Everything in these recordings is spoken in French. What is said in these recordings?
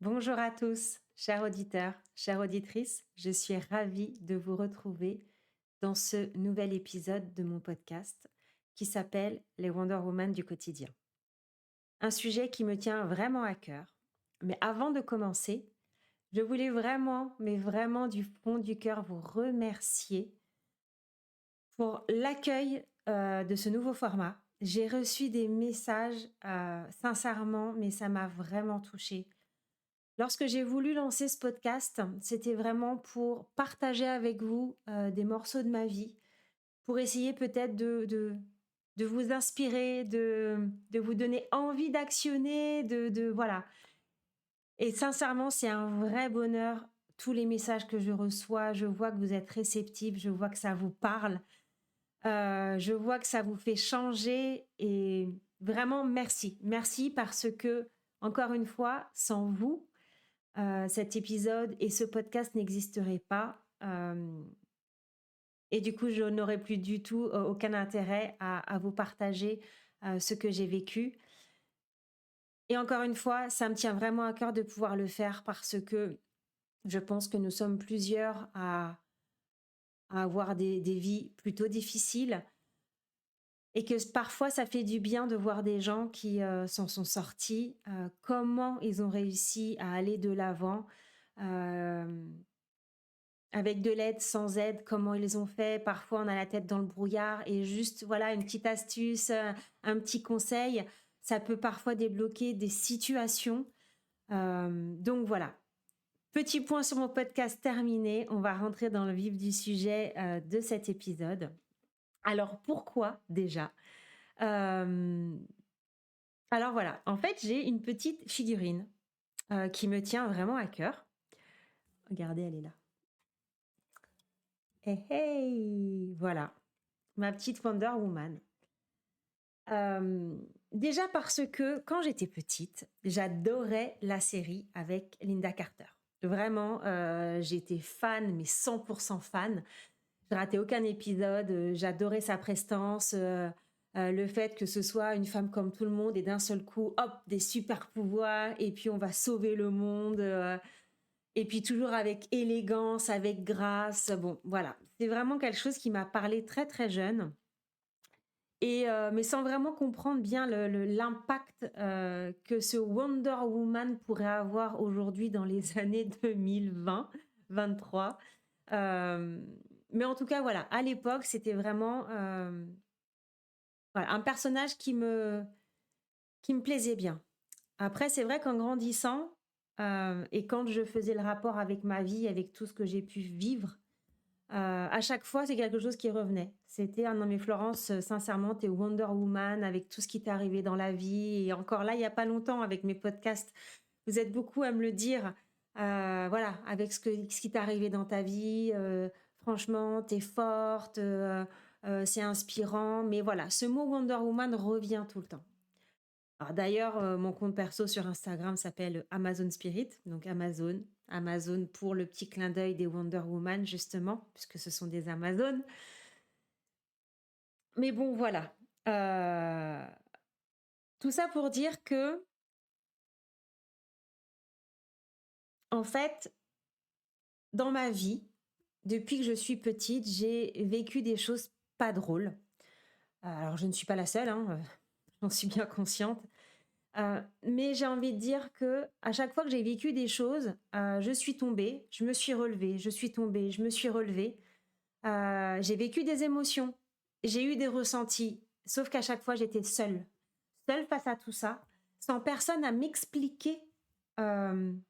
Bonjour à tous, chers auditeurs, chères auditrices. Je suis ravie de vous retrouver dans ce nouvel épisode de mon podcast qui s'appelle Les Wonder Woman du quotidien. Un sujet qui me tient vraiment à cœur. Mais avant de commencer, je voulais vraiment, mais vraiment du fond du cœur vous remercier pour l'accueil de ce nouveau format. J'ai reçu des messages sincèrement, mais ça m'a vraiment touchée. Lorsque j'ai voulu lancer ce podcast, c'était vraiment pour partager avec vous des morceaux de ma vie, pour essayer peut-être de vous inspirer, de vous donner envie d'actionner, voilà. Et sincèrement, c'est un vrai bonheur. Tous les messages que je reçois, je vois que vous êtes réceptifs, je vois que ça vous parle, je vois que ça vous fait changer. Et vraiment, merci. Merci parce que, encore une fois, sans vous, cet épisode et ce podcast n'existeraient pas. Et du coup, je n'aurais plus du tout aucun intérêt à vous partager ce que j'ai vécu. Et encore une fois, ça me tient vraiment à cœur de pouvoir le faire parce que je pense que nous sommes plusieurs à avoir des vies plutôt difficiles et que parfois ça fait du bien de voir des gens qui s'en sont sortis, comment ils ont réussi à aller de l'avant. euh, Avec de l'aide, sans aide, comment ils ont fait. Parfois, on a la tête dans le brouillard et juste, voilà, une petite astuce, un petit conseil, ça peut parfois débloquer des situations. Donc voilà, petit point sur mon podcast terminé. On va rentrer dans le vif du sujet de cet épisode. Alors pourquoi déjà Euh, Alors voilà, en fait, j'ai une petite figurine qui me tient vraiment à cœur. Regardez, elle est là. Hey, hey, voilà, ma petite Wonder Woman. Déjà parce que quand j'étais petite, j'adorais la série avec Linda Carter. Vraiment, j'étais fan, mais 100% fan. Je ratais aucun épisode, j'adorais sa prestance, le fait que ce soit une femme comme tout le monde et d'un seul coup, hop, des super pouvoirs et puis on va sauver le monde. Et puis toujours avec élégance, avec grâce. Bon, voilà, c'est vraiment quelque chose qui m'a parlé très très jeune. Et mais sans vraiment comprendre bien l'impact que ce Wonder Woman pourrait avoir aujourd'hui dans les années 2020-23. Mais en tout cas, voilà, à l'époque, c'était vraiment voilà, un personnage qui me plaisait bien. Après, c'est vrai qu'en grandissant et quand je faisais le rapport avec ma vie, avec tout ce que j'ai pu vivre, à chaque fois, c'est quelque chose qui revenait. C'était: «Ah non mais Florence, sincèrement, tu Wonder Woman avec tout ce qui t'est arrivé dans la vie» et encore là, il y a pas longtemps avec mes podcasts, vous êtes beaucoup à me le dire, voilà, avec ce qui t'est arrivé dans ta vie, franchement, t'es forte, c'est inspirant. Mais voilà, ce mot Wonder Woman revient tout le temps. Alors d'ailleurs, mon compte perso sur Instagram s'appelle Amazon Spirit, donc Amazon. Amazon pour le petit clin d'œil des Wonder Woman justement, puisque ce sont des Amazones. Mais bon voilà, heu, tout ça pour dire que, en fait, dans ma vie, depuis que je suis petite, j'ai vécu des choses pas drôles. Alors je ne suis pas la seule, hein, j'en suis bien consciente. Mais j'ai envie de dire que à chaque fois que j'ai vécu des choses, je suis tombée, je me suis relevée, je suis tombée, je me suis relevée. J'ai vécu des émotions, j'ai eu des ressentis, sauf qu'à chaque fois j'étais seule. Seule face à tout ça, sans personne à m'expliquer, hem,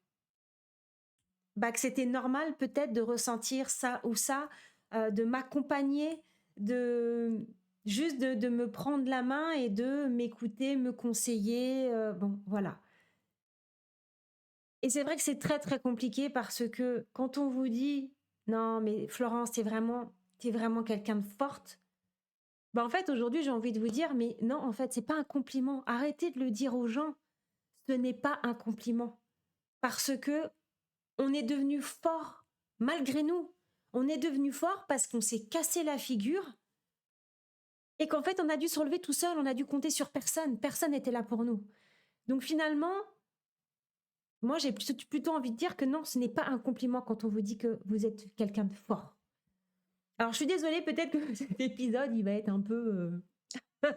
bah, que c'était normal peut-être de ressentir ça ou ça, de m'accompagner, de juste de me prendre la main et de m'écouter, me conseiller, bon voilà. Et c'est vrai que c'est très, très compliqué parce que quand on vous dit: «Non mais Florence, tu vraiment quelqu'un de forte», bah, en fait, aujourd'hui, j'ai envie de vous dire: «Mais non, en fait, c'est pas un compliment. Arrêtez de le dire aux gens. Ce n'est pas un compliment». Parce que on est devenu fort malgré nous. On est devenu fort parce qu'on s'est cassé la figure et qu'en fait, on a dû se relever tout seul, on a dû compter sur personne. Personne n'était là pour nous. Donc finalement, Moi, j'ai plutôt envie de dire que non, ce n'est pas un compliment quand on vous dit que vous êtes quelqu'un de fort. Alors, je suis désolée, peut-être que cet épisode, il va être un peu,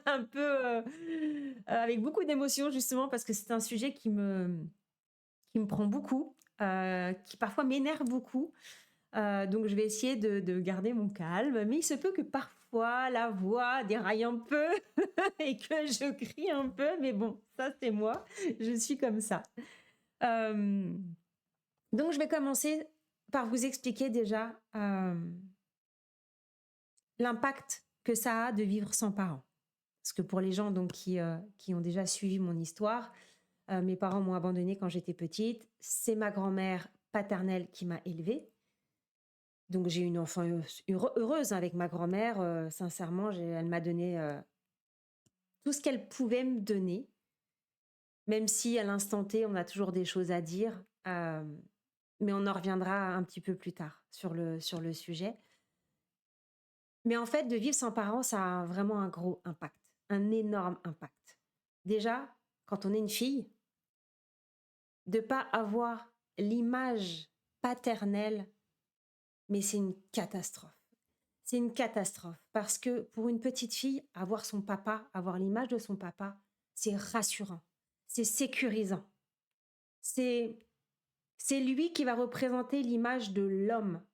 un peu avec beaucoup d'émotions, justement, parce que c'est un sujet qui me prend beaucoup, qui parfois m'énerve beaucoup. Donc, je vais essayer de garder mon calme, mais il se peut que parfois la voix déraille un peu et que je crie un peu, mais bon, ça, c'est moi. Je suis comme ça. Euh, donc, je vais commencer par vous expliquer déjà l'impact que ça a de vivre sans parents. Parce que pour les gens donc, qui ont déjà suivi mon histoire, mes parents m'ont abandonnée quand j'étais petite. C'est ma grand-mère paternelle qui m'a élevée. Donc j'ai eu une enfance heureuse avec ma grand-mère. Sincèrement, elle m'a donné tout ce qu'elle pouvait me donner, même si à l'instant T, on a toujours des choses à dire. Mais on en reviendra un petit peu plus tard sur le sujet. Mais en fait, de vivre sans parents, ça a vraiment un gros impact, un énorme impact. Déjà, quand on est une fille, de ne pas avoir l'image paternelle, mais c'est une catastrophe. C'est une catastrophe parce que pour une petite fille, avoir son papa, avoir l'image de son papa, c'est rassurant, c'est sécurisant. C'est c'est lui qui va représenter l'image de l'homme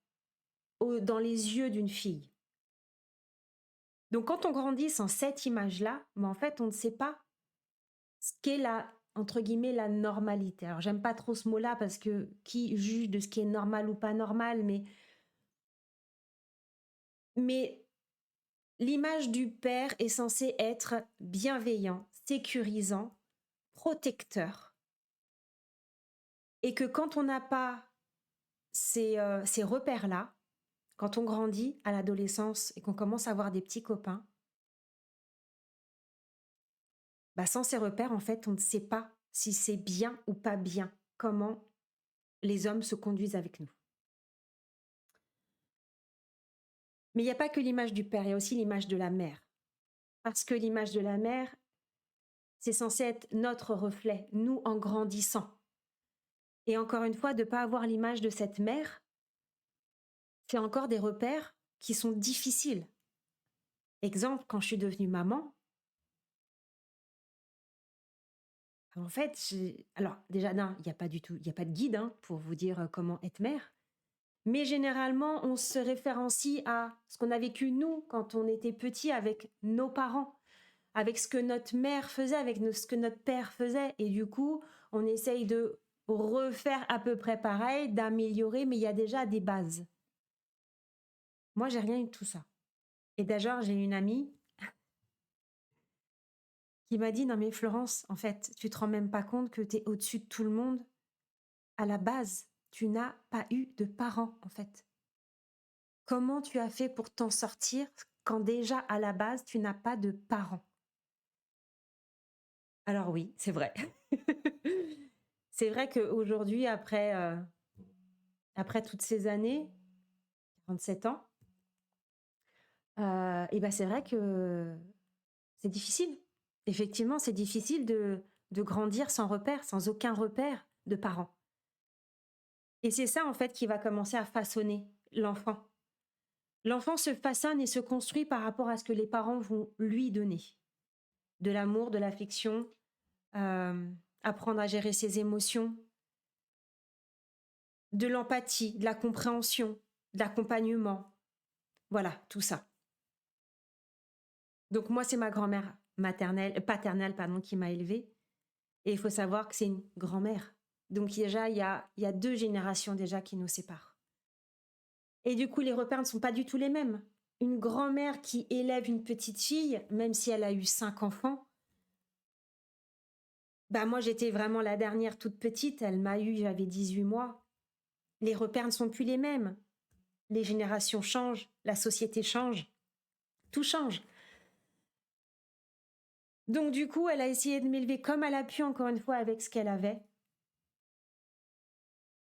dans les yeux d'une fille. Donc quand on grandit sans cette image-là, mais en fait, on ne sait pas ce qu'est la entre guillemets la normalité. Alors j'aime pas trop ce mot-là parce que qui juge de ce qui est normal ou pas normal, mais l'image du père est censée être bienveillant, sécurisant, protecteur. Et que quand on n'a pas ces repères-là, quand on grandit à l'adolescence et qu'on commence à avoir des petits copains, bah sans ces repères, en fait, on ne sait pas si c'est bien ou pas bien, comment les hommes se conduisent avec nous. Mais il n'y a pas que l'image du père, il y a aussi l'image de la mère. Parce que l'image de la mère, c'est censé être notre reflet, nous en grandissant. Et encore une fois, de ne pas avoir l'image de cette mère, c'est encore des repères qui sont difficiles. Exemple, quand je suis devenue maman, en fait, alors déjà, non, il n'y a pas du tout, il n'y a pas de guide pour vous dire comment être mère. Mais généralement, on se référencie à ce qu'on a vécu nous quand on était petit avec nos parents, avec ce que notre mère faisait, avec ce que notre père faisait. Et du coup, on essaye de refaire à peu près pareil, d'améliorer, mais il y a déjà des bases. Moi, j'ai rien eu de tout ça. Et d'ailleurs, j'ai une amie qui m'a dit, non mais Florence, en fait, tu te rends même pas compte que tu es au-dessus de tout le monde. À la base, tu n'as pas eu de parents, en fait. Comment tu as fait pour t'en sortir quand déjà, à la base, tu n'as pas de parents? Alors oui, c'est vrai. C'est vrai qu'aujourd'hui, après toutes ces années, 47 ans, et ben c'est vrai que c'est difficile. Effectivement, c'est difficile de grandir sans repère, sans aucun repère de parents. Et c'est ça, en fait, qui va commencer à façonner l'enfant. L'enfant se façonne et se construit par rapport à ce que les parents vont lui donner. De l'amour, de l'affection, apprendre à gérer ses émotions, de l'empathie, de la compréhension, de l'accompagnement. Voilà, tout ça. Donc moi, c'est ma grand-mère paternelle, pardon, qui m'a élevée. Et il faut savoir que c'est une grand-mère. Donc déjà, il y a 2 générations déjà qui nous séparent. Et du coup, les repères ne sont pas du tout les mêmes. Une grand-mère qui élève une petite fille, même si elle a eu 5 enfants, bah moi, j'étais vraiment la dernière toute petite. Elle m'a eu, j'avais 18 mois. Les repères ne sont plus les mêmes. Les générations changent, la société change, tout change. Donc du coup, elle a essayé de m'élever comme elle a pu, encore une fois, avec ce qu'elle avait.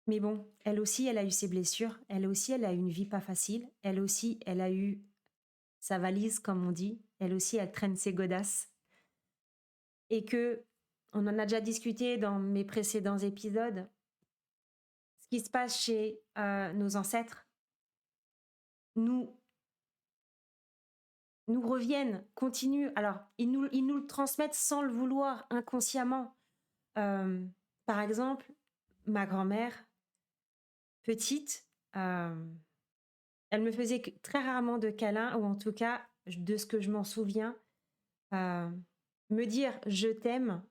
Mais bon, elle aussi, elle a eu ses blessures. Elle aussi, elle a eu une vie pas facile. Elle aussi, elle a eu sa valise, comme on dit. Elle aussi, elle traîne ses godasses. Et que on en a déjà discuté dans mes précédents épisodes, ce qui se passe chez nos ancêtres nous, nous reviennent, continuent. Alors, ils nous le transmettent sans le vouloir, inconsciemment. Euh, Par exemple, ma grand-mère, petite, elle me faisait très rarement de câlins, ou en tout cas, de ce que je m'en souviens, euh, me dire je t'aime,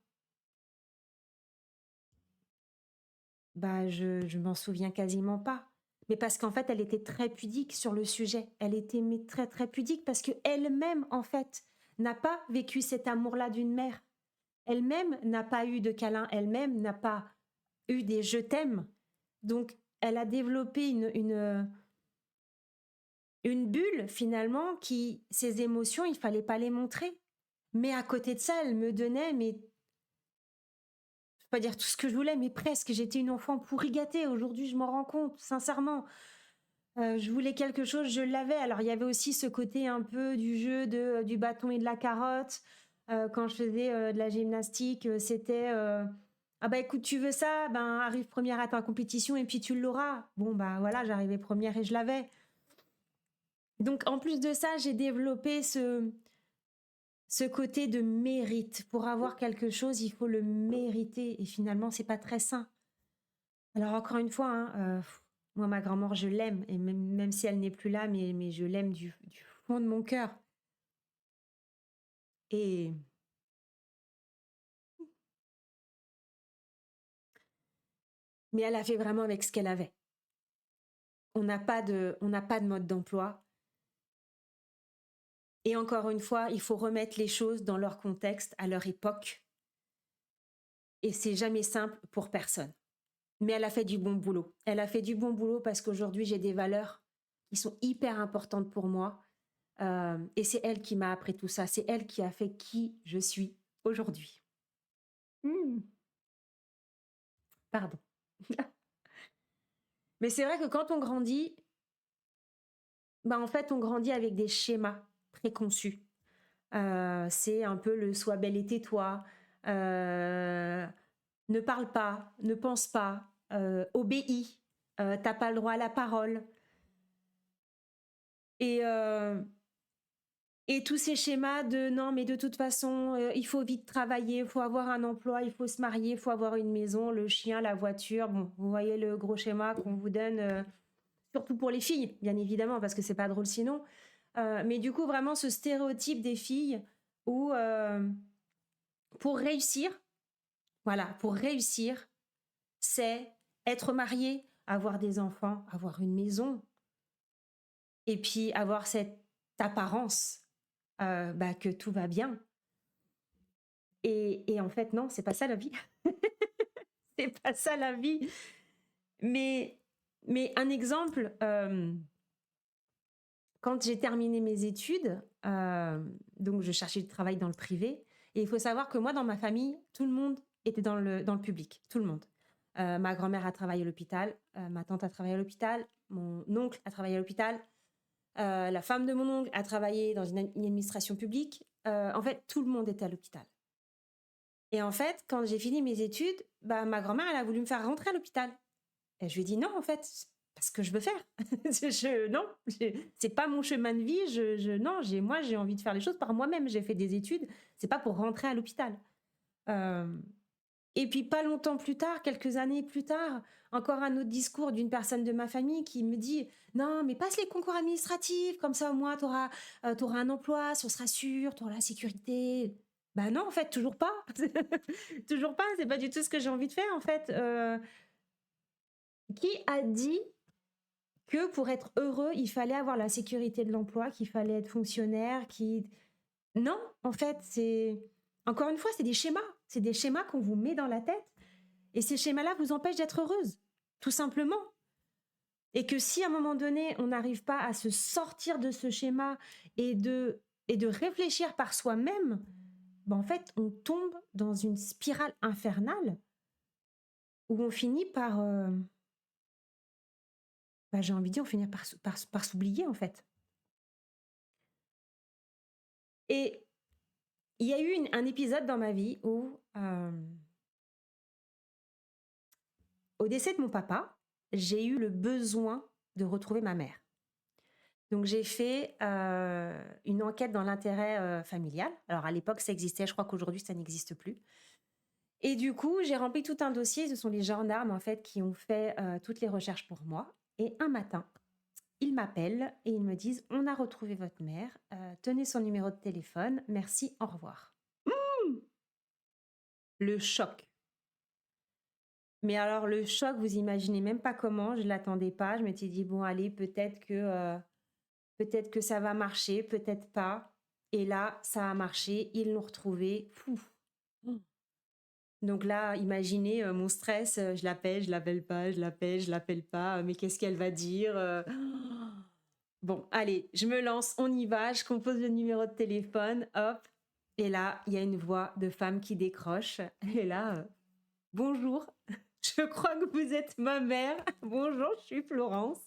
bah je m'en souviens quasiment pas. Mais parce qu'en fait, elle était très pudique sur le sujet. Elle était mais très très pudique parce que elle-même en fait n'a pas vécu cet amour-là d'une mère. Elle-même n'a pas eu de câlin. Elle-même n'a pas eu des je t'aime. Donc, elle a développé une bulle finalement qui, ses émotions, il fallait pas les montrer. Mais à côté de ça, elle me donnait, mais je vais pas dire tout ce que je voulais, mais presque. J'étais une enfant pourri gâtée. Aujourd'hui, je m'en rends compte, sincèrement. Je voulais quelque chose, je l'avais. Alors, il y avait aussi ce côté un peu du jeu du bâton et de la carotte. Quand je faisais de la gymnastique, c'était ah bah écoute, tu veux ça, ben arrive première à ta compétition et puis tu l'auras. Bon bah voilà, j'arrivais première et je l'avais. Donc en plus de ça, j'ai développé ce côté de mérite. Pour avoir quelque chose, il faut le mériter et finalement, c'est pas très sain. Alors encore une fois, hein, moi ma grand-mère, je l'aime et même si elle n'est plus là, mais je l'aime du fond de mon cœur. Et mais elle a fait vraiment avec ce qu'elle avait. On n'a pas de mode d'emploi. Et encore une fois, il faut remettre les choses dans leur contexte, à leur époque. Et c'est jamais simple pour personne. Mais elle a fait du bon boulot. Elle a fait du bon boulot parce qu'aujourd'hui, j'ai des valeurs qui sont hyper importantes pour moi. Et c'est elle qui m'a appris tout ça. C'est elle qui a fait qui je suis aujourd'hui. Hmm, pardon. Mais c'est vrai que quand on grandit, bah en fait, on grandit avec des schémas préconçus. C'est un peu le sois belle et tais-toi. Ne parle pas, ne pense pas, obéis, t'as pas le droit à la parole. Et, euh, et tous ces schémas de non, mais de toute façon, il faut vite travailler, il faut avoir un emploi, il faut se marier, il faut avoir une maison, le chien, la voiture. Bon, vous voyez le gros schéma qu'on vous donne, surtout pour les filles, bien évidemment, parce que c'est pas drôle sinon. Mais du coup, vraiment, ce stéréotype des filles où pour réussir, voilà, pour réussir, c'est être marié, avoir des enfants, avoir une maison, et puis avoir cette apparence bah, que tout va bien. Et en fait, non, c'est pas ça la vie. C'est pas ça la vie. Mais, mais un exemple, quand j'ai terminé mes études, donc je cherchais du travail dans le privé, et il faut savoir que moi, dans ma famille, tout le monde était dans le public, tout le monde. Ma grand-mère a travaillé à l'hôpital, ma tante a travaillé à l'hôpital, mon oncle a travaillé à l'hôpital, la femme de mon oncle a travaillé dans une administration publique. En fait, tout le monde était à l'hôpital. Et en fait, quand j'ai fini mes études, bah, ma grand-mère, elle a voulu me faire rentrer à l'hôpital. Et je lui ai dit non, en fait, c'est pas ce que je veux faire. Non, c'est pas mon chemin de vie. Non, moi, j'ai envie de faire les choses par moi-même. J'ai fait des études, c'est pas pour rentrer à l'hôpital. Euh, et puis, pas longtemps plus tard, quelques années plus tard, encore un autre discours d'une personne de ma famille qui me dit non, mais passe les concours administratifs, comme ça, au moins, t'auras un emploi, ça sera sûr, t'auras la sécurité. Bah non, en fait, toujours pas. Toujours pas, c'est pas du tout ce que j'ai envie de faire, en fait. Qui a dit que pour être heureux, il fallait avoir la sécurité de l'emploi, qu'il fallait être fonctionnaire, qui... Non, en fait, c'est... Encore une fois, c'est des schémas. C'est des schémas qu'on vous met dans la tête. Et ces schémas-là vous empêchent d'être heureuse, tout simplement. Et que si à un moment donné, on n'arrive pas à se sortir de ce schéma et de réfléchir par soi-même, ben en fait, on tombe dans une spirale infernale où on finit par... bah, j'ai envie de dire, on finit par s'oublier, en fait. Et il y a eu un épisode dans ma vie où, au décès de mon papa, j'ai eu le besoin de retrouver ma mère. Donc j'ai fait une enquête dans l'intérêt familial. Alors à l'époque ça existait, je crois qu'aujourd'hui ça n'existe plus. Et du coup j'ai rempli tout un dossier. Ce sont les gendarmes en fait qui ont fait toutes les recherches pour moi. Et un matin, ils m'appellent et ils me disent: on a retrouvé votre mère. Tenez son numéro de téléphone. Merci, au revoir. Le choc. Mais alors le choc, vous imaginez même pas comment. Je l'attendais pas. Je m'étais dit bon allez, peut-être que ça va marcher, peut-être pas. Et là, ça a marché, ils l'ont retrouvé. Pouf. Donc là, imaginez mon stress, je l'appelle pas, je l'appelle pas, mais qu'est-ce qu'elle va dire Bon, allez, je me lance, on y va, je compose le numéro de téléphone, hop. Et là, il y a une voix de femme qui décroche. Et là, bonjour, je crois que vous êtes ma mère. Bonjour, je suis Florence.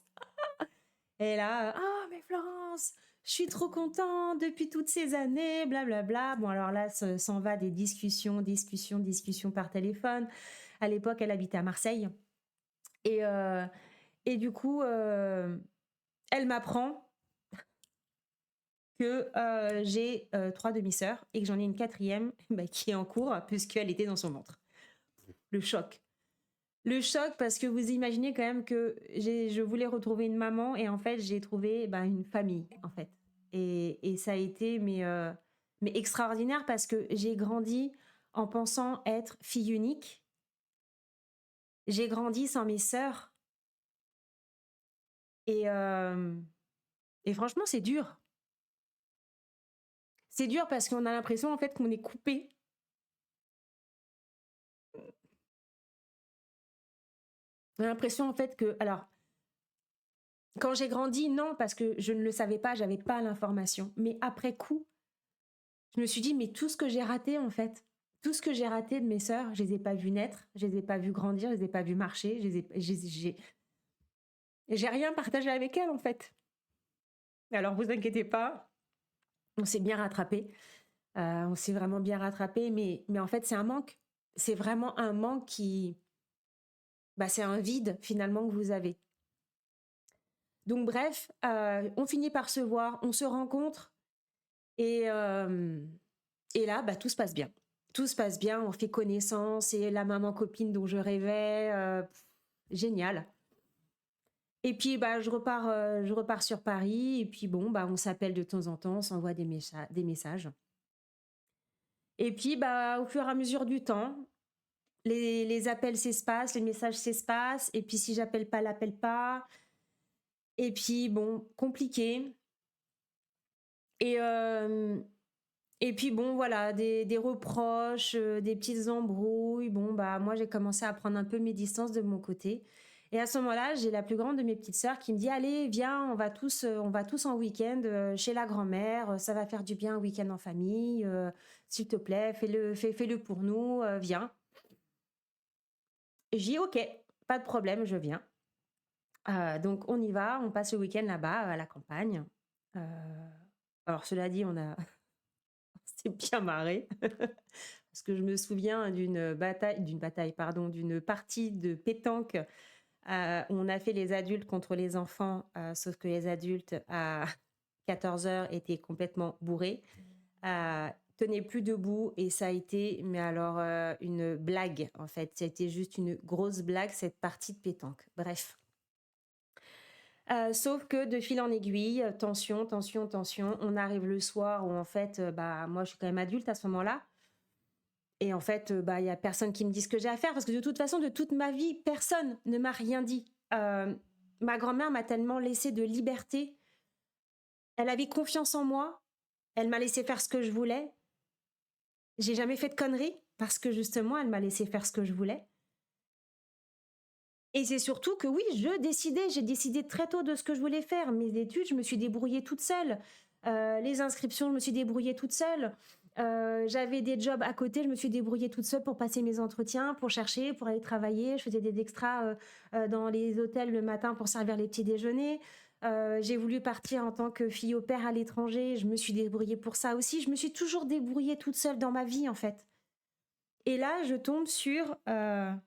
Et là, ah, mais Florence, je suis trop contente depuis toutes ces années, blablabla. Bon, alors là, s'en va des discussions par téléphone. À l'époque, elle habitait à Marseille. Et du coup, elle m'apprend que j'ai 3 demi-sœurs et que j'en ai une quatrième qui est en cours puisqu'elle était dans son ventre. Le choc. Le choc parce que vous imaginez quand même que je voulais retrouver une maman et en fait j'ai trouvé une famille en fait. Et ça a été mais extraordinaire parce que j'ai grandi en pensant être fille unique. J'ai grandi sans mes sœurs et, euh, et franchement c'est dur. C'est dur parce qu'on a l'impression en fait qu'on est coupé. On a l'impression en fait que alors quand j'ai grandi, non, parce que je ne le savais pas, j'avais pas l'information. Mais après coup, je me suis dit, mais tout ce que j'ai raté, en fait, tout ce que j'ai raté de mes sœurs, je les ai pas vues naître, je les ai pas vues grandir, je les ai pas vues marcher, j'ai rien partagé avec elles, en fait. Alors, vous inquiétez pas, on s'est bien rattrapé. On s'est vraiment bien rattrapé, mais en fait, c'est un manque. C'est vraiment un manque qui... c'est un vide, finalement, que vous avez. Donc, bref, on finit par se voir, on se rencontre, et là, tout se passe bien. Tout se passe bien, on fait connaissance, et la maman copine dont je rêvais, génial. Et puis je repars sur Paris, et puis bon, on s'appelle de temps en temps, on s'envoie des messages. Et puis au fur et à mesure du temps, les appels s'espacent, les messages s'espacent, et puis si j'appelle pas, elle appelle pas. Et puis bon, compliqué. Et puis bon, voilà, des reproches, des petites embrouilles. Bon, moi, j'ai commencé à prendre un peu mes distances de mon côté. Et à ce moment-là, j'ai la plus grande de mes petites sœurs qui me dit: allez, viens, on va tous en week-end chez la grand-mère. Ça va faire du bien un week-end en famille. S'il te plaît, fais-le pour nous. Viens. Et j'ai dit: ok, pas de problème, je viens. Donc on y va, on passe le week-end là-bas à la campagne. Alors cela dit, on a c'est bien marré parce que je me souviens d'une partie de pétanque où on a fait les adultes contre les enfants, sauf que les adultes à 14h étaient complètement bourrés, tenaient plus debout, et ça a été, mais alors une blague en fait, c'était juste une grosse blague cette partie de pétanque. Bref. Sauf que de fil en aiguille, tension, on arrive le soir où en fait, moi je suis quand même adulte à ce moment-là. Et en fait, il y a personne qui me dit ce que j'ai à faire, parce que de toute façon, de toute ma vie, personne ne m'a rien dit. Ma grand-mère m'a tellement laissé de liberté. Elle avait confiance en moi. Elle m'a laissé faire ce que je voulais. J'ai jamais fait de conneries parce que justement, elle m'a laissé faire ce que je voulais. Et c'est surtout que oui, j'ai décidé très tôt de ce que je voulais faire. Mes études, je me suis débrouillée toute seule. Les inscriptions, je me suis débrouillée toute seule. J'avais des jobs à côté, je me suis débrouillée toute seule pour passer mes entretiens, pour chercher, pour aller travailler. Je faisais des extras dans les hôtels le matin pour servir les petits déjeuners. J'ai voulu partir en tant que fille au pair à l'étranger. Je me suis débrouillée pour ça aussi. Je me suis toujours débrouillée toute seule dans ma vie, en fait. Et là, je tombe sur, en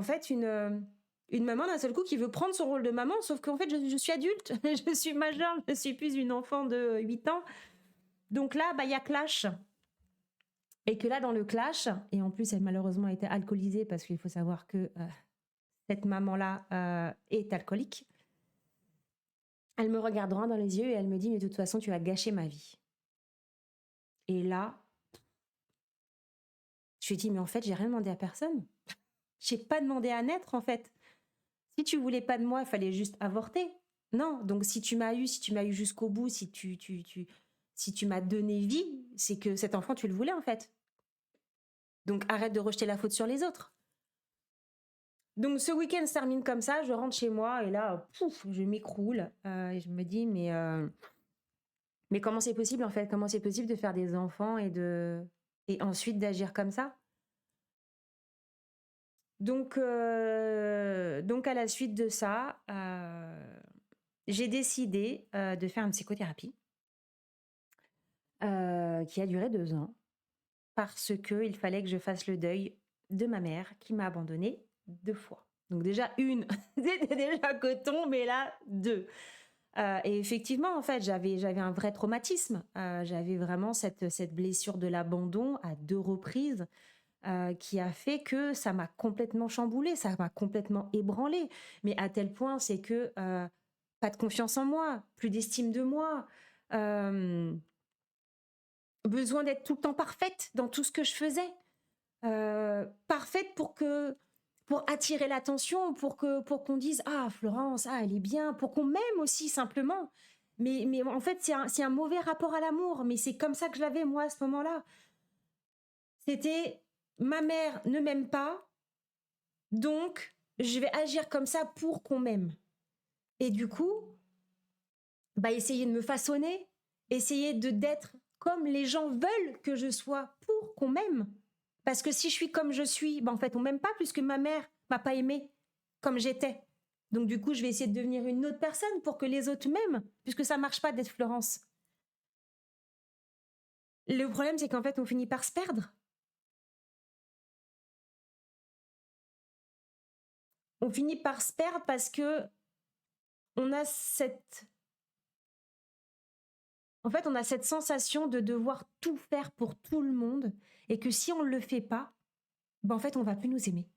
fait, une maman d'un seul coup qui veut prendre son rôle de maman, sauf qu'en fait, je suis adulte, je suis majeure, je ne suis plus une enfant de 8 ans. Donc là, il y a clash. Et que là, dans le clash, et en plus, elle malheureusement était alcoolisée parce qu'il faut savoir que cette maman-là est alcoolique. Elle me regarde droit dans les yeux et elle me dit, mais de toute façon, tu as gâché ma vie. Et là, je lui dis, mais en fait, j'ai rien demandé à personne. J'ai pas demandé à naître, en fait. Si tu voulais pas de moi, il fallait juste avorter. Non, donc si tu m'as eu jusqu'au bout, si tu m'as donné vie, c'est que cet enfant, tu le voulais, en fait. Donc arrête de rejeter la faute sur les autres. Donc ce week-end se termine comme ça, je rentre chez moi et là, pouf, je m'écroule. Et je me dis, mais comment c'est possible, en fait? Comment c'est possible de faire des enfants et ensuite d'agir comme ça? Donc à la suite de ça, j'ai décidé de faire une psychothérapie qui a duré 2 ans parce qu'il fallait que je fasse le deuil de ma mère qui m'a abandonnée 2 fois. Donc déjà une, c'était déjà coton, mais là 2. Et effectivement, en fait, j'avais un vrai traumatisme. J'avais vraiment cette blessure de l'abandon à 2 reprises qui a fait que ça m'a complètement chamboulée, ça m'a complètement ébranlée. Mais à tel point, c'est que pas de confiance en moi, plus d'estime de moi, besoin d'être tout le temps parfaite dans tout ce que je faisais. Parfaite pour attirer l'attention, pour qu'on dise ah Florence, ah elle est bien, pour qu'on m'aime aussi simplement. Mais en fait c'est un mauvais rapport à l'amour, mais c'est comme ça que je l'avais moi à ce moment-là. C'était ma mère ne m'aime pas, donc je vais agir comme ça pour qu'on m'aime. Et du coup, essayer de me façonner, essayer d'être comme les gens veulent que je sois pour qu'on m'aime. Parce que si je suis comme je suis, en fait, on m'aime pas puisque ma mère m'a pas aimée comme j'étais. Donc du coup, je vais essayer de devenir une autre personne pour que les autres m'aiment, puisque ça marche pas d'être Florence. Le problème, c'est qu'en fait, on finit par se perdre. On finit par se perdre parce que on a cette sensation de devoir tout faire pour tout le monde et que si on ne le fait pas, en fait, on va plus nous aimer.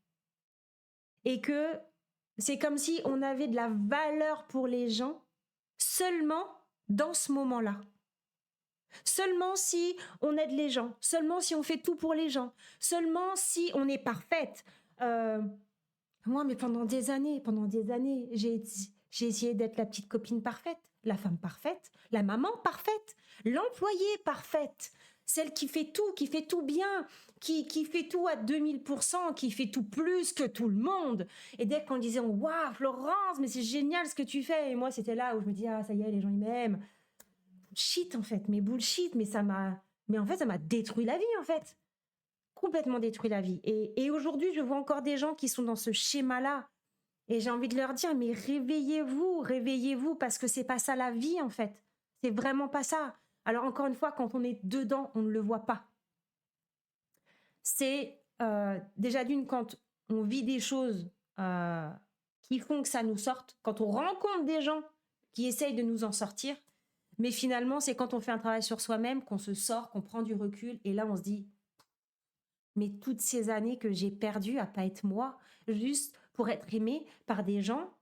Et que c'est comme si on avait de la valeur pour les gens seulement dans ce moment-là. Seulement si on aide les gens, seulement si on fait tout pour les gens, seulement si on est parfaite. Moi, mais pendant des années, j'ai essayé d'être la petite copine parfaite, la femme parfaite, la maman parfaite, l'employée parfaite, celle qui fait tout bien, qui fait tout à 2000%, qui fait tout plus que tout le monde. Et dès qu'on disait waouh Florence, mais c'est génial ce que tu fais, et moi c'était là où je me dis ah ça y est les gens ils m'aiment. Bullshit en fait, mais en fait ça m'a détruit la vie en fait. Complètement détruit la vie. Et aujourd'hui, je vois encore des gens qui sont dans ce schéma-là. Et j'ai envie de leur dire, mais réveillez-vous, parce que c'est pas ça la vie, en fait. C'est vraiment pas ça. Alors, encore une fois, quand on est dedans, on ne le voit pas. C'est déjà d'une, quand on vit des choses qui font que ça nous sorte, quand on rencontre des gens qui essayent de nous en sortir, mais finalement, c'est quand on fait un travail sur soi-même qu'on se sort, qu'on prend du recul, et là, on se dit, mais toutes ces années que j'ai perdues à pas être moi, juste pour être aimée par des gens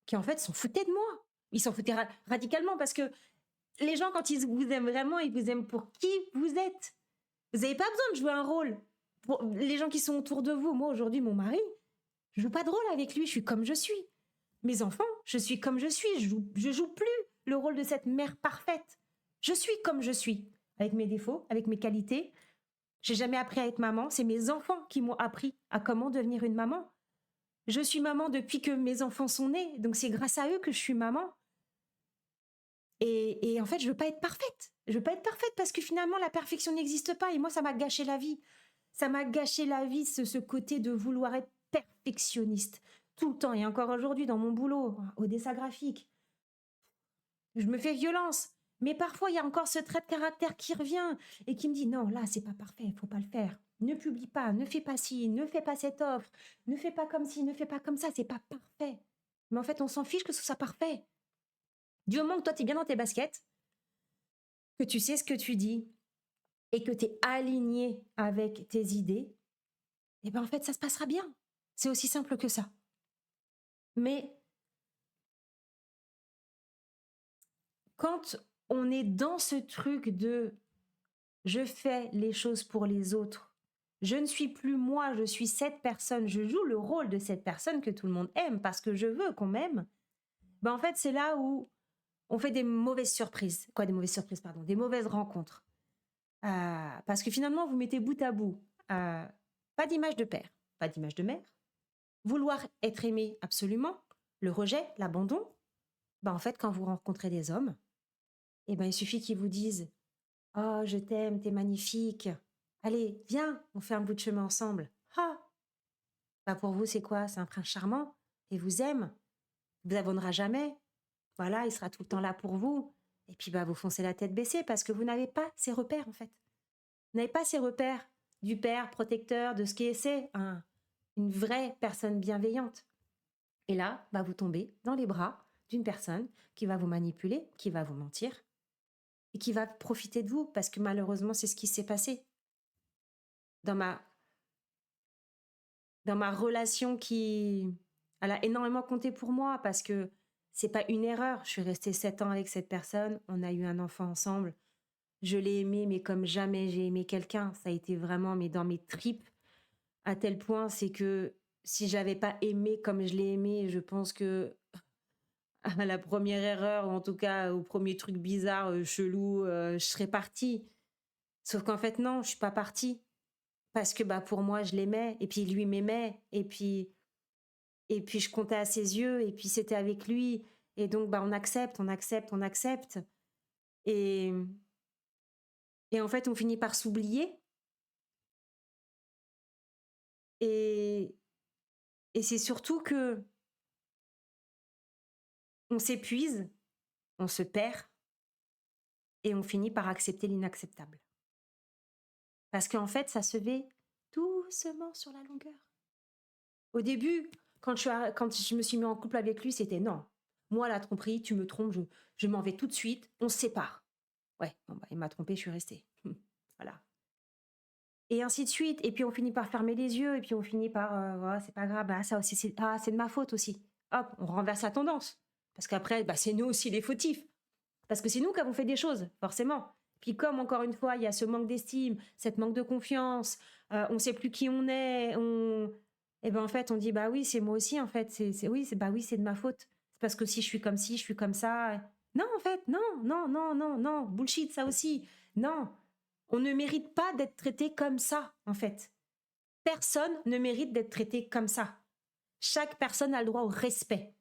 qui en fait s'en foutaient de moi. Ils s'en foutaient radicalement parce que les gens, quand ils vous aiment vraiment, ils vous aiment pour qui vous êtes. Vous n'avez pas besoin de jouer un rôle pour les gens qui sont autour de vous. Moi, aujourd'hui, mon mari, je joue pas de rôle avec lui, je suis comme je suis. Mes enfants, je suis comme je suis, je joue plus le rôle de cette mère parfaite. Je suis comme je suis, avec mes défauts, avec mes qualités. J'ai jamais appris à être maman, c'est mes enfants qui m'ont appris à comment devenir une maman. Je suis maman depuis que mes enfants sont nés, donc c'est grâce à eux que je suis maman. Et en fait, je veux pas être parfaite. Je veux pas être parfaite parce que finalement, la perfection n'existe pas. Et moi, ça m'a gâché la vie. Ça m'a gâché la vie, ce côté de vouloir être perfectionniste tout le temps. Et encore aujourd'hui, dans mon boulot, Odessa Graphique, je me fais violence. Mais parfois, il y a encore ce trait de caractère qui revient et qui me dit non, là, c'est pas parfait, il faut pas le faire. Ne publie pas, ne fais pas ci, ne fais pas cette offre, ne fais pas comme ci, ne fais pas comme ça, c'est pas parfait. Mais en fait, on s'en fiche que ce soit parfait. Du moment que toi, tu es bien dans tes baskets, que tu sais ce que tu dis et que tu es aligné avec tes idées, et ben en fait, ça se passera bien. C'est aussi simple que ça. Mais quand on est dans ce truc de je fais les choses pour les autres, je ne suis plus moi, je suis cette personne, je joue le rôle de cette personne que tout le monde aime parce que je veux qu'on m'aime, ben en fait, c'est là où on fait des mauvaises surprises. Quoi, des mauvaises surprises, pardon, des mauvaises rencontres. Parce que finalement, vous mettez bout à bout pas d'image de père, pas d'image de mère, vouloir être aimé absolument, le rejet, l'abandon. Ben en fait, quand vous rencontrez des hommes, eh ben, il suffit qu'ils vous disent oh, je t'aime, t'es magnifique. Allez, viens, on fait un bout de chemin ensemble. Ah, bah pour vous, c'est quoi? C'est un prince charmant et vous aime. Vous abandonnera jamais. Voilà, il sera tout le temps là pour vous. Et puis, bah, vous foncez la tête baissée parce que vous n'avez pas ces repères, en fait. Vous n'avez pas ces repères du père protecteur, de ce qui est une vraie personne bienveillante. Et là, bah, vous tombez dans les bras d'une personne qui va vous manipuler, qui va vous mentir et qui va profiter de vous parce que malheureusement, c'est ce qui s'est passé. Dans ma relation elle a énormément compté pour moi parce que c'est pas une erreur. Je suis restée 7 ans avec cette personne. On a eu un enfant ensemble. Je l'ai aimé, mais comme jamais j'ai aimé quelqu'un. Ça a été vraiment, mais dans mes tripes, à tel point, c'est que si j'avais pas aimé comme je l'ai aimé, je pense que à la première erreur, ou en tout cas au premier truc bizarre, chelou, je serais partie. Sauf qu'en fait, non, je suis pas partie. Parce que bah, pour moi, je l'aimais, et puis lui m'aimait, et puis je comptais à ses yeux, et puis c'était avec lui. Et donc, bah, on accepte, on accepte, on accepte. Et, et en fait, on finit par s'oublier. Et, et c'est surtout que on s'épuise, on se perd, et on finit par accepter l'inacceptable. Parce qu'en fait, ça se fait doucement sur la longueur. Au début, quand je me suis mis en couple avec lui, c'était non. Moi, la tromperie, tu me trompes, je m'en vais tout de suite, on se sépare. Ouais, bon, bah, il m'a trompée, je suis restée. Voilà. Et ainsi de suite. Et puis on finit par fermer les yeux, et puis on finit par, ouais, c'est pas grave, bah, ça aussi, c'est de ma faute aussi. Hop, on renverse la tendance. Parce qu'après, bah, c'est nous aussi les fautifs. Parce que c'est nous qui avons fait des choses, forcément. Puis comme, encore une fois, il y a ce manque d'estime, cette manque de confiance, on ne sait plus qui on est, et ben en fait, on dit, bah oui, c'est moi aussi, en fait. Bah oui, c'est de ma faute. C'est parce que si je suis comme ci, je suis comme ça. Non, en fait, non, non, non, non, non. Bullshit, ça aussi. Non. On ne mérite pas d'être traité comme ça, en fait. Personne ne mérite d'être traité comme ça. Chaque personne a le droit au respect.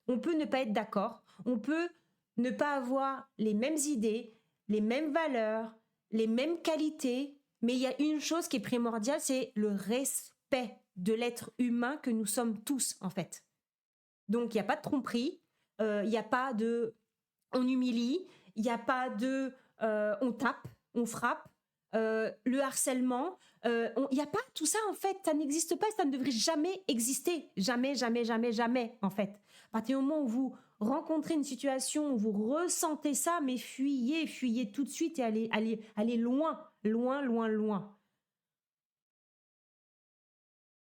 On peut ne pas être d'accord, on peut ne pas avoir les mêmes idées, les mêmes valeurs, les mêmes qualités, mais il y a une chose qui est primordiale, c'est le respect de l'être humain que nous sommes tous, en fait. Donc, il n'y a pas de tromperie, il n'y a pas de on humilie, il n'y a pas de on tape, on frappe, le harcèlement, il n'y a pas tout ça, en fait, ça n'existe pas, ça ne devrait jamais exister, jamais, jamais, jamais, jamais, en fait. À partir du moment où vous rencontrez une situation où vous ressentez ça, mais fuyez, fuyez tout de suite et allez loin, loin, loin, loin.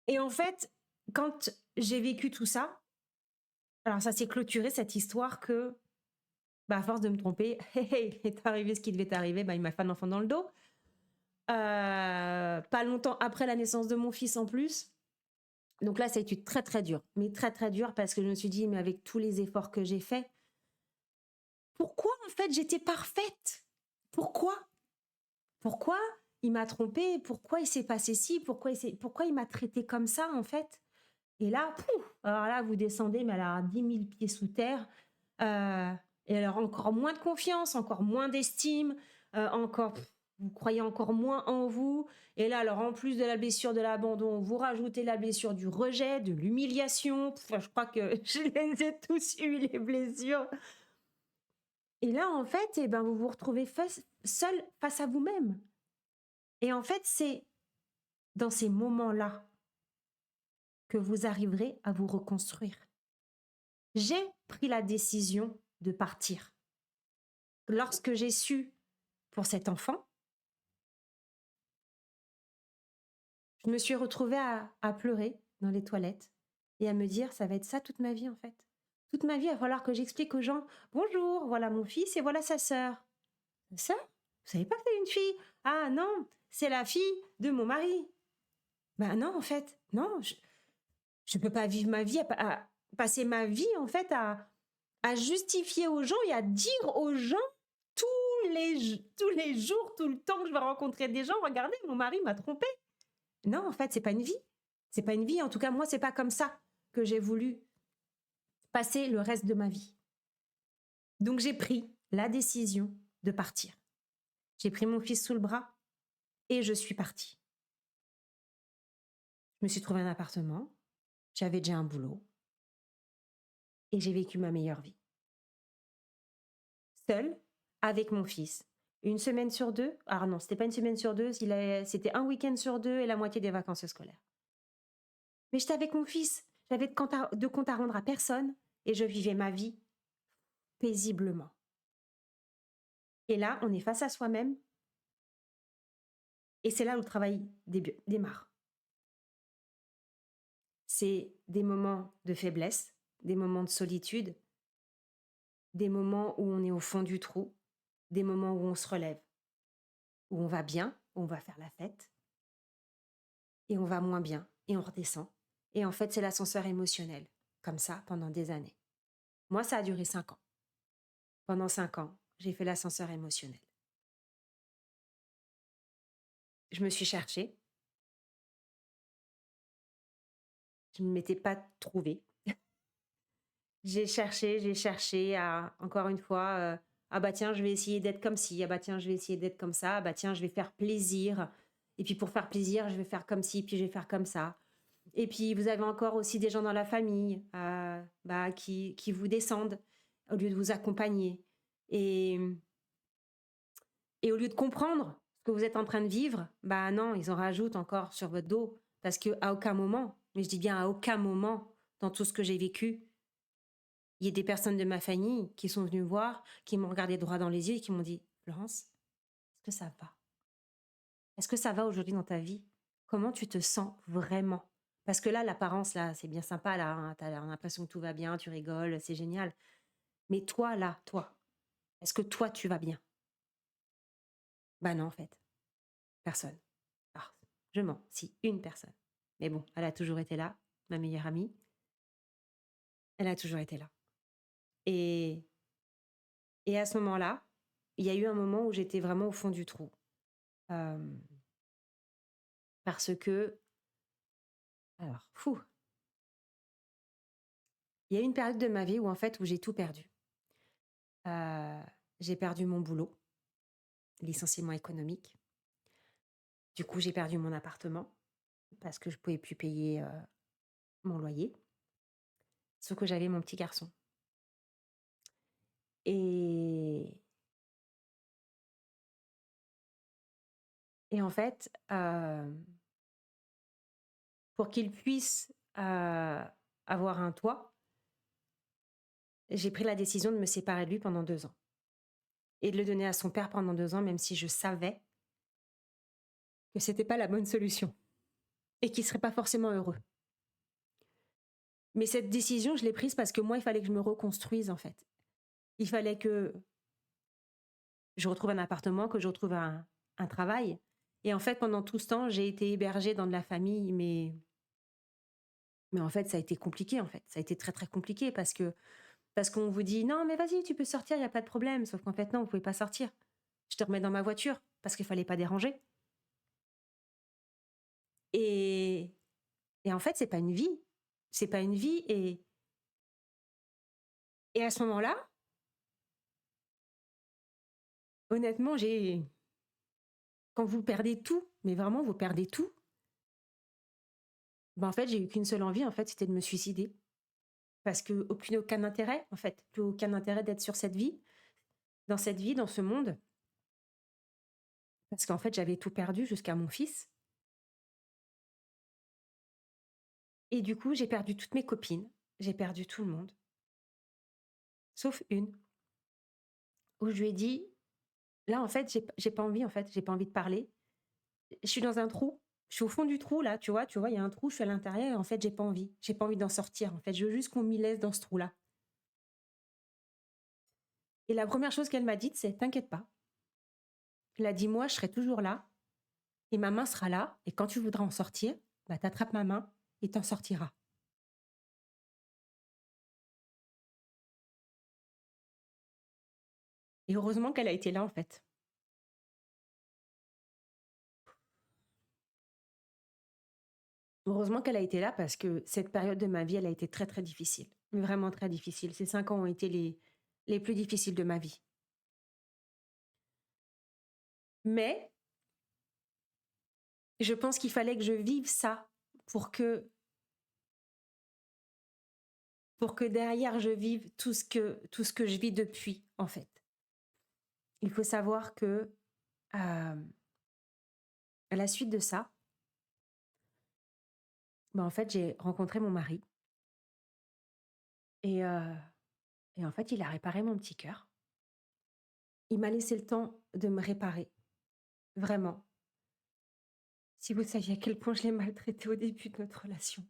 Et en fait, quand j'ai vécu tout ça, alors ça s'est clôturé cette histoire que, bah, à force de me tromper, il est arrivé ce qui devait arriver, bah, il m'a fait un enfant dans le dos. Pas longtemps après la naissance de mon fils en plus. Donc là, ça a été très très dur, mais très très dur parce que je me suis dit, mais avec tous les efforts que j'ai faits, pourquoi en fait j'étais parfaite? Pourquoi? Pourquoi il m'a trompée? Pourquoi il s'est passé ci? Pourquoi il m'a traité comme ça en fait? Et là, pouf, alors là, vous descendez, mais alors à 10 000 pieds sous terre. Et alors encore moins de confiance, encore moins d'estime, encore, vous croyez encore moins en vous. Et là, alors en plus de la blessure de l'abandon, vous rajoutez la blessure du rejet, de l'humiliation. Je crois que je les ai tous eu, les blessures. Et là, en fait, eh ben, vous vous retrouvez seul face à vous-même. Et en fait, c'est dans ces moments-là que vous arriverez à vous reconstruire. J'ai pris la décision de partir. Lorsque j'ai su pour cet enfant, je me suis retrouvée à pleurer dans les toilettes et à me dire, ça va être ça toute ma vie en fait. Toute ma vie, il va falloir que j'explique aux gens, bonjour, voilà mon fils et voilà sa sœur. Sa sœur? Vous savez pas que c'est une fille? Ah non, c'est la fille de mon mari. Ben non, en fait, non, je peux pas vivre ma vie, à passer ma vie en fait à justifier aux gens et à dire aux gens tous les jours, tout le temps que je vais rencontrer des gens, regardez, mon mari m'a trompée. Non, en fait, c'est pas une vie. C'est pas une vie. En tout cas, moi, c'est pas comme ça que j'ai voulu passer le reste de ma vie. Donc, j'ai pris la décision de partir. J'ai pris mon fils sous le bras et je suis partie. Je me suis trouvé un appartement. J'avais déjà un boulot. Et j'ai vécu ma meilleure vie. Seule, avec mon fils. Une semaine sur deux. Alors non, c'était pas une semaine sur deux. C'était un week-end sur deux et la moitié des vacances scolaires. Mais j'étais avec mon fils. J'avais de compte à rendre à personne. Et je vivais ma vie paisiblement. Et là, on est face à soi-même. Et c'est là où le travail démarre. C'est des moments de faiblesse, des moments de solitude, des moments où on est au fond du trou, des moments où on se relève, où on va bien, où on va faire la fête, et on va moins bien, et on redescend. Et en fait, c'est l'ascenseur émotionnel, comme ça, pendant des années. Moi, ça a duré 5 ans. Pendant 5 ans, j'ai fait l'ascenseur émotionnel. Je me suis cherchée. Je ne m'étais pas trouvée. J'ai cherché à, encore une fois, ah bah tiens, je vais essayer d'être comme ci, ah bah tiens, je vais essayer d'être comme ça, ah bah tiens, je vais faire plaisir. Et puis pour faire plaisir, je vais faire comme ci, puis je vais faire comme ça. Et puis vous avez encore aussi des gens dans la famille qui vous descendent au lieu de vous accompagner. Et au lieu de comprendre ce que vous êtes en train de vivre, bah non, ils en rajoutent encore sur votre dos. Parce qu'à aucun moment, mais je dis bien à aucun moment, dans tout ce que j'ai vécu, il y a des personnes de ma famille qui sont venues me voir, qui m'ont regardé droit dans les yeux et qui m'ont dit, Florence, est-ce que ça va? Est-ce que ça va aujourd'hui dans ta vie? Comment tu te sens vraiment? Parce que là, l'apparence, là, c'est bien sympa, là, hein, t'as l'impression que tout va bien, tu rigoles, c'est génial. Mais toi, là, toi, est-ce que toi, tu vas bien? Bah non, en fait, personne. Ah, je mens, si, une personne. Mais bon, elle a toujours été là, ma meilleure amie. Elle a toujours été là. Et, et à ce moment-là, il y a eu un moment où j'étais vraiment au fond du trou. Parce que, alors, il y a eu une période de ma vie où en fait, où j'ai tout perdu. J'ai perdu mon boulot, licenciement économique. Du coup, j'ai perdu mon appartement parce que je pouvais plus payer mon loyer. Sauf que j'avais mon petit garçon. Et, et en fait, pour qu'il puisse avoir un toit, j'ai pris la décision de me séparer de lui pendant 2 ans. Et de le donner à son père pendant 2 ans, même si je savais que c'était pas la bonne solution. Et qu'il serait pas forcément heureux. Mais cette décision, je l'ai prise parce que moi, il fallait que je me reconstruise, en fait. Il fallait que je retrouve un appartement, que je retrouve un travail. Et en fait, pendant tout ce temps, j'ai été hébergée dans de la famille, mais en fait, ça a été compliqué, en fait. Ça a été très, très compliqué parce qu'on vous dit, non, mais vas-y, tu peux sortir, il n'y a pas de problème. Sauf qu'en fait, non, vous ne pouvez pas sortir. Je te remets dans ma voiture parce qu'il ne fallait pas déranger. Et en fait, c'est pas une vie. C'est pas une vie. Et à ce moment-là, honnêtement, quand vous perdez tout, mais vraiment, vous perdez tout, ben en fait, j'ai eu qu'une seule envie, en fait, c'était de me suicider. Parce que plus aucun intérêt, en fait, plus aucun intérêt d'être sur cette vie. dans cette vie, dans ce monde, parce qu'en fait, j'avais tout perdu jusqu'à mon fils. Et du coup, j'ai perdu toutes mes copines, j'ai perdu tout le monde, sauf une, où je lui ai dit: «Là, en fait, j'ai pas envie, en fait, j'ai pas envie de parler. Je suis dans un trou, je suis au fond du trou là, tu vois, il y a un trou, je suis à l'intérieur et en fait, j'ai pas envie d'en sortir, en fait, je veux juste qu'on m'y laisse dans ce trou-là». Et la première chose qu'elle m'a dite, c'est: «T'inquiète pas». Elle a dit: «Moi, je serai toujours là et ma main sera là et quand tu voudras en sortir, bah, tu attrapes ma main et tu en sortiras». Et heureusement qu'elle a été là, en fait. Heureusement qu'elle a été là parce que cette période de ma vie, elle a été très, très difficile, mais vraiment très difficile. Ces 5 ans ont été les plus difficiles de ma vie. Mais je pense qu'il fallait que je vive ça pour que derrière je vive tout ce que je vis depuis, en fait. Il faut savoir que, à la suite de ça, bah, en fait, j'ai rencontré mon mari et en fait, il a réparé mon petit cœur. Il m'a laissé le temps de me réparer, vraiment. Si vous saviez à quel point je l'ai maltraité au début de notre relation.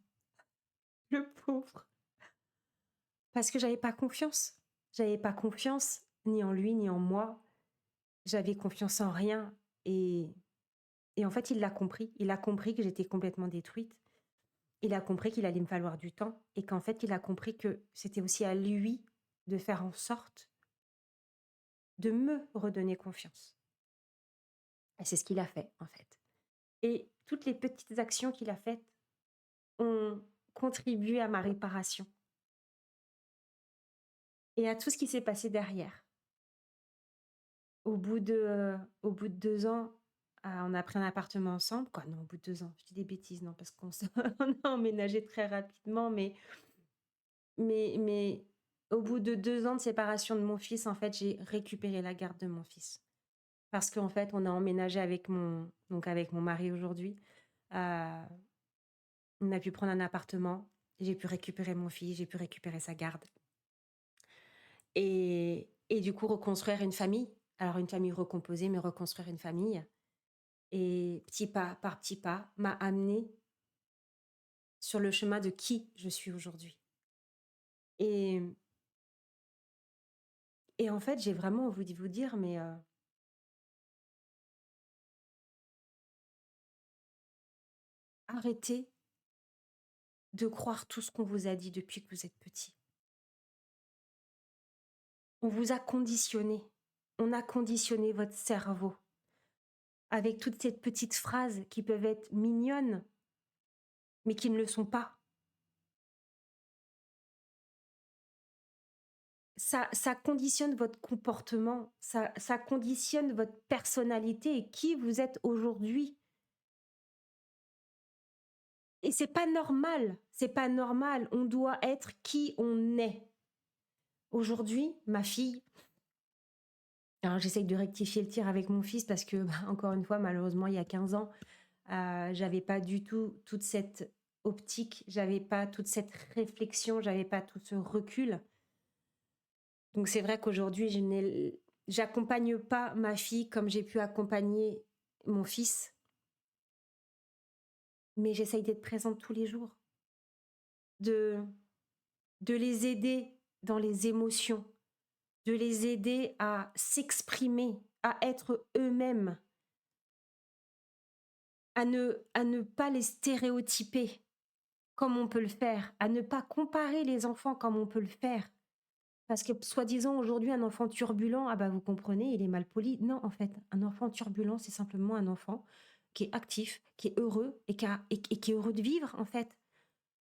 Le pauvre. Parce que j'avais pas confiance. J'avais pas confiance ni en lui ni en moi. J'avais confiance en rien et en fait, il l'a compris. Il a compris que j'étais complètement détruite. Il a compris qu'il allait me falloir du temps et qu'en fait, il a compris que c'était aussi à lui de faire en sorte de me redonner confiance. Et c'est ce qu'il a fait, en fait. Et toutes les petites actions qu'il a faites ont contribué à ma réparation et à tout ce qui s'est passé derrière. Au bout de 2 ans, on a pris un appartement ensemble, quoi. Non, au bout de 2 ans, je dis des bêtises, non, parce qu'on s'est on a emménagé très rapidement, mais au bout de 2 ans de séparation de mon fils, en fait, j'ai récupéré la garde de mon fils. Parce qu'en fait, on a emménagé avec mon mari aujourd'hui. Heu, on a pu prendre un appartement, j'ai pu récupérer mon fils, j'ai pu récupérer sa garde et du coup reconstruire une famille. Alors une famille recomposée, mais reconstruire une famille. Et petit pas par petit pas, m'a amenée sur le chemin de qui je suis aujourd'hui. Et en fait, j'ai vraiment envie de vous dire, mais arrêtez de croire tout ce qu'on vous a dit depuis que vous êtes petit. On vous a conditionné. On a conditionné votre cerveau avec toutes ces petites phrases qui peuvent être mignonnes, mais qui ne le sont pas. Ça conditionne votre comportement, ça conditionne votre personnalité et qui vous êtes aujourd'hui. Et c'est pas normal, on doit être qui on est. Aujourd'hui, ma fille, alors j'essaye de rectifier le tir avec mon fils parce que, bah, encore une fois, malheureusement, il y a 15 ans, j'avais pas du tout toute cette optique, j'avais pas toute cette réflexion, j'avais pas tout ce recul. Donc c'est vrai qu'aujourd'hui, j'accompagne pas ma fille comme j'ai pu accompagner mon fils, mais j'essaye d'être présente tous les jours, de les aider dans les émotions, de les aider à s'exprimer, à être eux-mêmes, à ne pas les stéréotyper comme on peut le faire, à ne pas comparer les enfants comme on peut le faire. Parce que soi-disant aujourd'hui un enfant turbulent, ah bah vous comprenez, il est mal poli. Non, en fait, un enfant turbulent, c'est simplement un enfant qui est actif, qui est heureux et qui est heureux de vivre, en fait.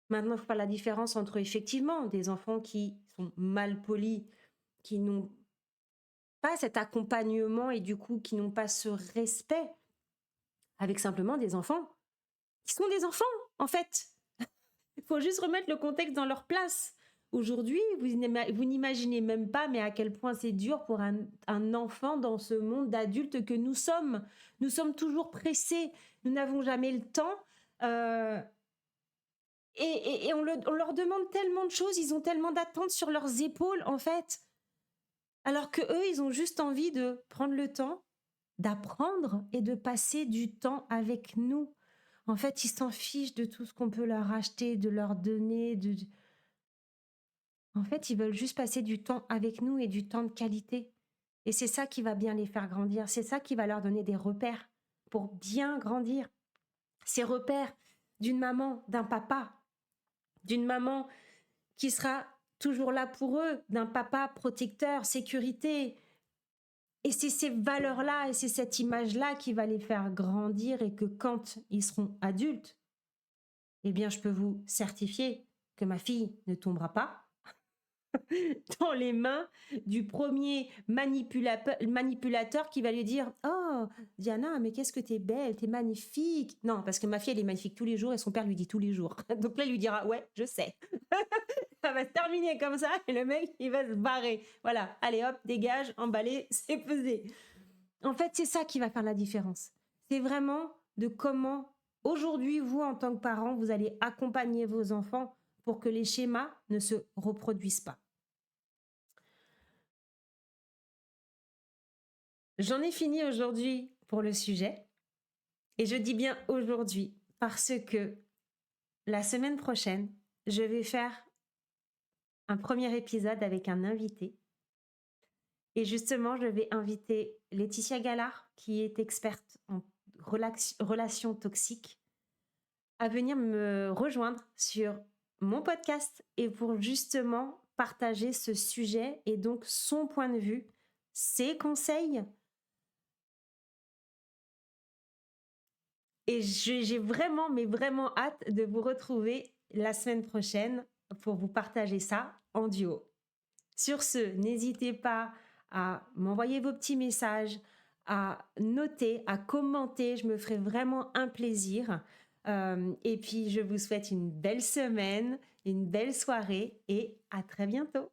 Maintenant, il faut faire la différence entre effectivement des enfants qui sont mal polis, qui n'ont pas cet accompagnement et du coup qui n'ont pas ce respect avec simplement des enfants qui sont des enfants, en fait. Il faut juste remettre le contexte dans leur place. Aujourd'hui, vous n'imaginez même pas, mais à quel point c'est dur pour un enfant dans ce monde d'adultes que nous sommes. Nous sommes toujours pressés, nous n'avons jamais le temps. euh, et on leur demande tellement de choses, ils ont tellement d'attentes sur leurs épaules, en fait. Alors que eux, ils ont juste envie de prendre le temps, d'apprendre et de passer du temps avec nous. En fait, ils s'en fichent de tout ce qu'on peut leur acheter, de leur donner. En fait, ils veulent juste passer du temps avec nous et du temps de qualité. Et c'est ça qui va bien les faire grandir. C'est ça qui va leur donner des repères pour bien grandir. Ces repères d'une maman, d'un papa, d'une maman qui sera toujours là pour eux, d'un papa protecteur, sécurité. Et c'est ces valeurs-là et c'est cette image-là qui va les faire grandir et que quand ils seront adultes, eh bien, je peux vous certifier que ma fille ne tombera pas dans les mains du premier manipulateur qui va lui dire « Oh, Diana, mais qu'est-ce que t'es belle, t'es magnifique !» Non, parce que ma fille, elle est magnifique tous les jours et son père lui dit tous les jours. Donc là, il lui dira « Ouais, je sais. » Ça va se terminer comme ça et le mec, il va se barrer. Voilà, allez hop, dégage, emballé, c'est pesé. En fait, c'est ça qui va faire la différence. C'est vraiment de comment, aujourd'hui, vous, en tant que parent, vous allez accompagner vos enfants pour que les schémas ne se reproduisent pas. J'en ai fini aujourd'hui pour le sujet. Et je dis bien aujourd'hui parce que la semaine prochaine, je vais faire un premier épisode avec un invité. Et justement, je vais inviter Laetitia Gallard, qui est experte en relations toxiques, à venir me rejoindre sur mon podcast et pour justement partager ce sujet et donc son point de vue, ses conseils. Et j'ai vraiment, mais vraiment hâte de vous retrouver la semaine prochaine pour vous partager ça en duo. Sur ce, n'hésitez pas à m'envoyer vos petits messages, à noter, à commenter. Je me ferai vraiment un plaisir. Et puis, je vous souhaite une belle semaine, une belle soirée et à très bientôt.